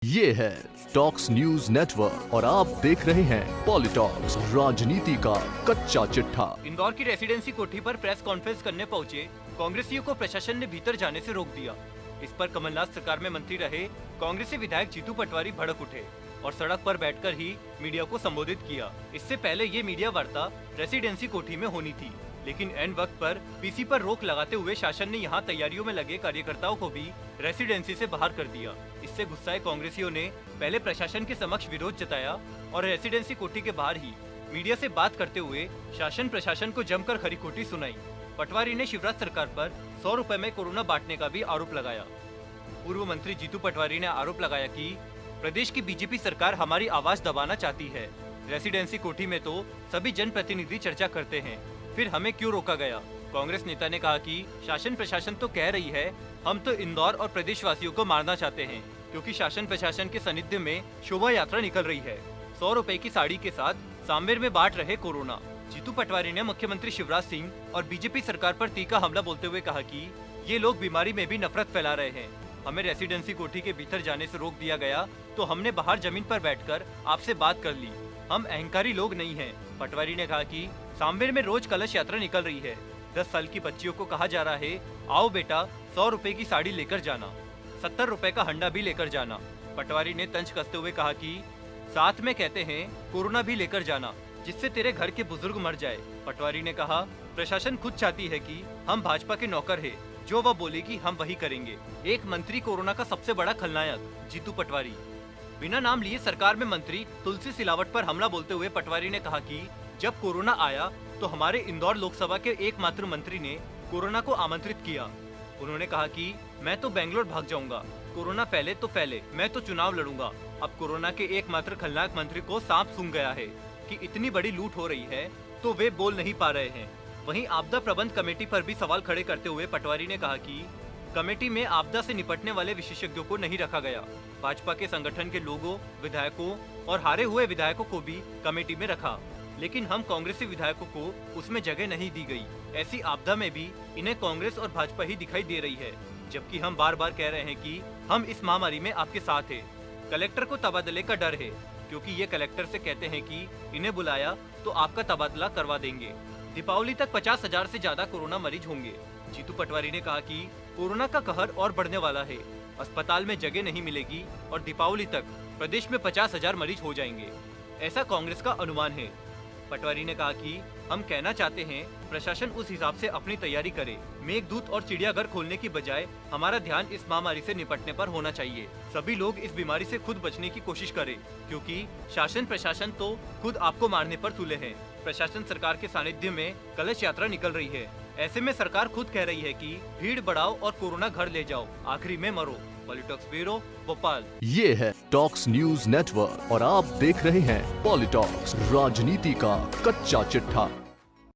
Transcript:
ये है talks news network और आप देख रहे हैं पॉलिटॉक्स, राजनीति का कच्चा चिट्ठा। इंदौर की रेसिडेंसी कोठी पर प्रेस कॉन्फ्रेंस करने पहुंचे कांग्रेसियों को प्रशासन ने भीतर जाने से रोक दिया। इस पर कमलनाथ सरकार में मंत्री रहे कांग्रेसी विधायक जीतू पटवारी भड़क उठे और सड़क पर बैठकर ही मीडिया को संबोधित किया। इससे पहले ये मीडिया वार्ता रेसिडेंसी कोठी में होनी थी, लेकिन एन वक्त पर पीसी पर रोक लगाते हुए शासन ने यहां तैयारियों में लगे कार्यकर्ताओं को भी रेसिडेंसी से बाहर कर दिया। इससे गुस्साए कांग्रेसियों ने पहले प्रशासन के समक्ष विरोध जताया और रेसिडेंसी कोठी के बाहर ही मीडिया से बात करते हुए शासन प्रशासन को जमकर खरी खोटी सुनाई। पटवारी ने शिवराज सरकार पर 100 रुपए में कोरोना बांटने का भी आरोप लगाया। पूर्व मंत्री जीतू पटवारी ने आरोप लगाया कि प्रदेश की बीजेपी सरकार हमारी आवाज दबाना चाहती है। रेसिडेंसी कोठी में तो सभी जनप्रतिनिधि चर्चा करते हैं, फिर हमें क्यों रोका गया। कांग्रेस नेता ने कहा कि शासन प्रशासन तो कह रही है हम तो इंदौर और प्रदेशवासियों को मारना चाहते हैं, क्योंकि शासन प्रशासन के सानिध्य में शोभा यात्रा निकल रही है। 100 रुपए की साड़ी के साथ सांवेर में बांट रहे कोरोना। जीतू पटवारी ने मुख्यमंत्री शिवराज सिंह और बीजेपी सरकार पर तीखा हमला बोलते हुए कहा कि ये लोग बीमारी में भी नफरत फैला रहे हैं। हमें रेसिडेंसी कोठी के भीतर जाने से रोक दिया गया तो हमने बाहर जमीन पर बैठकर आपसे बात कर ली। हम अहंकारी लोग नहीं हैं। पटवारी ने कहा कि सांवेर में रोज कलश यात्रा निकल रही है। 10 साल की बच्चियों को कहा जा रहा है आओ बेटा 100 रुपए की साड़ी लेकर जाना, 70 रुपए का हंडा भी लेकर जाना। पटवारी ने तंज कसते हुए कहा कि साथ में कहते हैं कोरोना भी लेकर जाना, जिससे तेरे घर के बुजुर्ग मर जाए। पटवारी ने कहा प्रशासन खुद चाहती है कि हम भाजपा के नौकर है, जो वह बोलेगी हम वही करेंगे। एक मंत्री कोरोना का सबसे बड़ा खलनायक जीतू पटवारी। बिना नाम लिए सरकार में मंत्री तुलसी सिलावट पर हमला बोलते हुए पटवारी ने कहा कि जब कोरोना आया तो हमारे इंदौर लोकसभा के एकमात्र मंत्री ने कोरोना को आमंत्रित किया। उन्होंने कहा कि मैं तो बेंगलोर भाग जाऊंगा, कोरोना फैले तो फैले, मैं तो चुनाव लड़ूंगा। अब कोरोना के एकमात्र खलनायक मंत्री को सांप सूंघ गया है कि इतनी बड़ी लूट हो रही है तो वे बोल नहीं पा रहे हैं। वहीं आपदा प्रबंध कमेटी पर भी सवाल खड़े करते हुए पटवारी ने कहा कि कमेटी में आपदा से निपटने वाले विशेषज्ञों को नहीं रखा गया। भाजपा के संगठन के लोगों, विधायकों और हारे हुए विधायकों को भी कमेटी में रखा, लेकिन हम कांग्रेसी विधायकों को उसमें जगह नहीं दी गई। ऐसी आपदा में भी इन्हें कांग्रेस और भाजपा ही दिखाई दे रही है, जबकि हम बार बार कह रहे हैं कि हम इस महामारी में आपके साथ हैं। कलेक्टर को तबादले का डर है, क्योंकि ये कलेक्टर से कहते हैं कि इन्हें बुलाया तो आपका तबादला करवा देंगे। दीपावली तक 50,000 से ज्यादा कोरोना मरीज होंगे। जीतू पटवारी ने कहा कि कोरोना का कहर और बढ़ने वाला है, अस्पताल में जगह नहीं मिलेगी और दीपावली तक प्रदेश में 50,000 मरीज हो जाएंगे, ऐसा कांग्रेस का अनुमान है। पटवारी ने कहा कि हम कहना चाहते हैं प्रशासन उस हिसाब से अपनी तैयारी करे। मेघदूत और चिड़ियाघर खोलने की बजाय हमारा ध्यान इस महामारी से निपटने पर होना चाहिए। सभी लोग इस बीमारी से खुद बचने की कोशिश करें, क्योंकि शासन प्रशासन तो खुद आपको मारने पर तुले हैं। प्रशासन सरकार के सानिध्य में कलश यात्रा निकल रही है। ऐसे में सरकार खुद कह रही है कि भीड़ बढ़ाओ और कोरोना घर ले जाओ, आखिरी में मरो। पॉलिटॉक्स ब्यूरो, भोपाल। ये है टॉक्स न्यूज नेटवर्क और आप देख रहे हैं पॉलिटॉक्स, राजनीति का कच्चा चिट्ठा।